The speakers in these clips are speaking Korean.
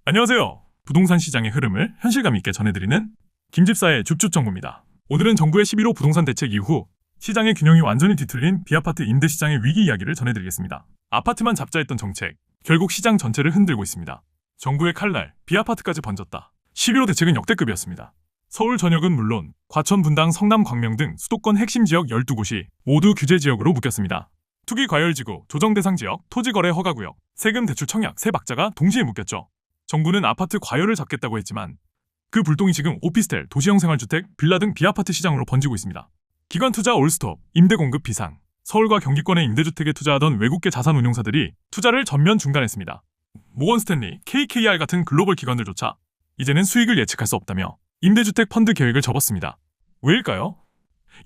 안녕하세요. 부동산 시장의 흐름을 현실감 있게 전해드리는 김집사의 줍줍정보입니다. 오늘은 정부의 11호 부동산 대책 이후 시장의 균형이 완전히 뒤틀린 비아파트 임대 시장의 위기 이야기를 전해드리겠습니다. 아파트만 잡자 했던 정책, 결국 시장 전체를 흔들고 있습니다. 정부의 칼날, 비아파트까지 번졌다. 11호 대책은 역대급이었습니다. 서울 전역은 물론 과천, 분당, 성남, 광명 등 수도권 핵심 지역 12곳이 모두 규제 지역으로 묶였습니다. 투기 과열지구, 조정 대상 지역, 토지 거래 허가 구역, 세금 대출 청약 세 박자가 동시에 묶였죠. 정부는 아파트 과열을 잡겠다고 했지만 그 불똥이 지금 오피스텔, 도시형 생활주택, 빌라 등 비아파트 시장으로 번지고 있습니다. 기관 투자 올스톱, 임대 공급 비상, 서울과 경기권의 임대주택에 투자하던 외국계 자산운용사들이 투자를 전면 중단했습니다. 모건 스탠리, KKR 같은 글로벌 기관들조차 이제는 수익을 예측할 수 없다며 임대주택 펀드 계획을 접었습니다. 왜일까요?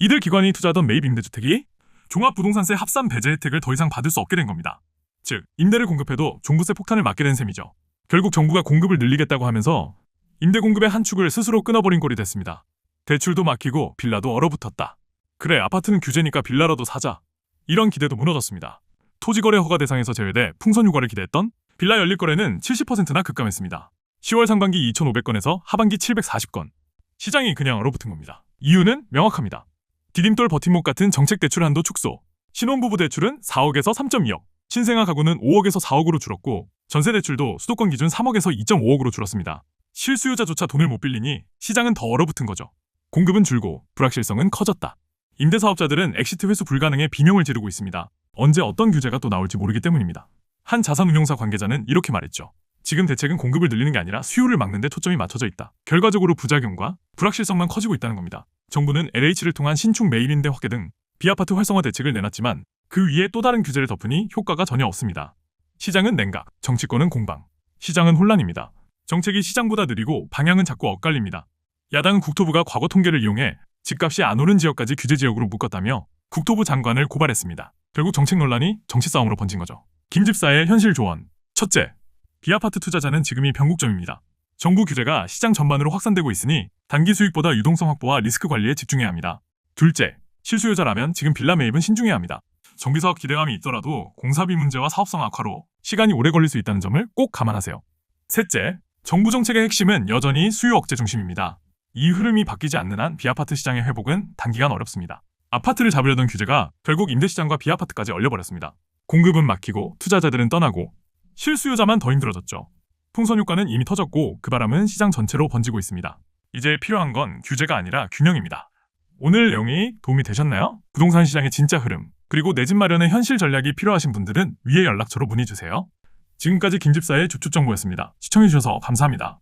이들 기관이 투자하던 매입 임대주택이 종합부동산세 합산 배제 혜택을 더 이상 받을 수 없게 된 겁니다. 즉, 임대를 공급해도 종부세 폭탄을 맞게 된 셈이죠. 결국 정부가 공급을 늘리겠다고 하면서 임대 공급의 한 축을 스스로 끊어버린 꼴이 됐습니다. 대출도 막히고 빌라도 얼어붙었다. 그래, 아파트는 규제니까 빌라라도 사자. 이런 기대도 무너졌습니다. 토지거래 허가 대상에서 제외돼 풍선 휴가를 기대했던 빌라 연립 거래는 70%나 급감했습니다. 10월 상반기 2,500건에서 하반기 740건. 시장이 그냥 얼어붙은 겁니다. 이유는 명확합니다. 디딤돌 버팀목 같은 정책 대출 한도 축소. 신혼부부 대출은 4억에서 3.2억, 신생아 가구는 5억에서 4억으로 줄었고 전세 대출도 수도권 기준 3억에서 2.5억으로 줄었습니다. 실수요자조차 돈을 못 빌리니 시장은 더 얼어붙은 거죠. 공급은 줄고 불확실성은 커졌다. 임대사업자들은 엑시트 회수 불가능에 비명을 지르고 있습니다. 언제 어떤 규제가 또 나올지 모르기 때문입니다. 한 자산운용사 관계자는 이렇게 말했죠. 지금 대책은 공급을 늘리는 게 아니라 수요를 막는 데 초점이 맞춰져 있다. 결과적으로 부작용과 불확실성만 커지고 있다는 겁니다. 정부는 LH를 통한 신축 매입 임대 확대 등 비아파트 활성화 대책을 내놨지만 그 위에 또 다른 규제를 덮으니 효과가 전혀 없습니다. 시장은 냉각, 정치권은 공방, 시장은 혼란입니다. 정책이 시장보다 느리고 방향은 자꾸 엇갈립니다. 야당은 국토부가 과거 통계를 이용해 집값이 안 오른 지역까지 규제 지역으로 묶었다며 국토부 장관을 고발했습니다. 결국 정책 논란이 정치 싸움으로 번진 거죠. 김집사의 현실 조언. 첫째, 비아파트 투자자는 지금이 변곡점입니다. 정부 규제가 시장 전반으로 확산되고 있으니 단기 수익보다 유동성 확보와 리스크 관리에 집중해야 합니다. 둘째, 실수요자라면 지금 빌라 매입은 신중해야 합니다. 정비사업 기대감이 있더라도 공사비 문제와 사업성 악화로 시간이 오래 걸릴 수 있다는 점을 꼭 감안하세요. 셋째, 정부 정책의 핵심은 여전히 수요 억제 중심입니다. 이 흐름이 바뀌지 않는 한 비아파트 시장의 회복은 단기간 어렵습니다. 아파트를 잡으려던 규제가 결국 임대시장과 비아파트까지 얼려버렸습니다. 공급은 막히고 투자자들은 떠나고 실수요자만 더 힘들어졌죠. 풍선 효과는 이미 터졌고 그 바람은 시장 전체로 번지고 있습니다. 이제 필요한 건 규제가 아니라 균형입니다. 오늘 내용이 도움이 되셨나요? 부동산 시장의 진짜 흐름, 그리고 내 집 마련의 현실 전략이 필요하신 분들은 위에 연락처로 문의주세요. 지금까지 김집사의 줍줍정보였습니다. 시청해주셔서 감사합니다.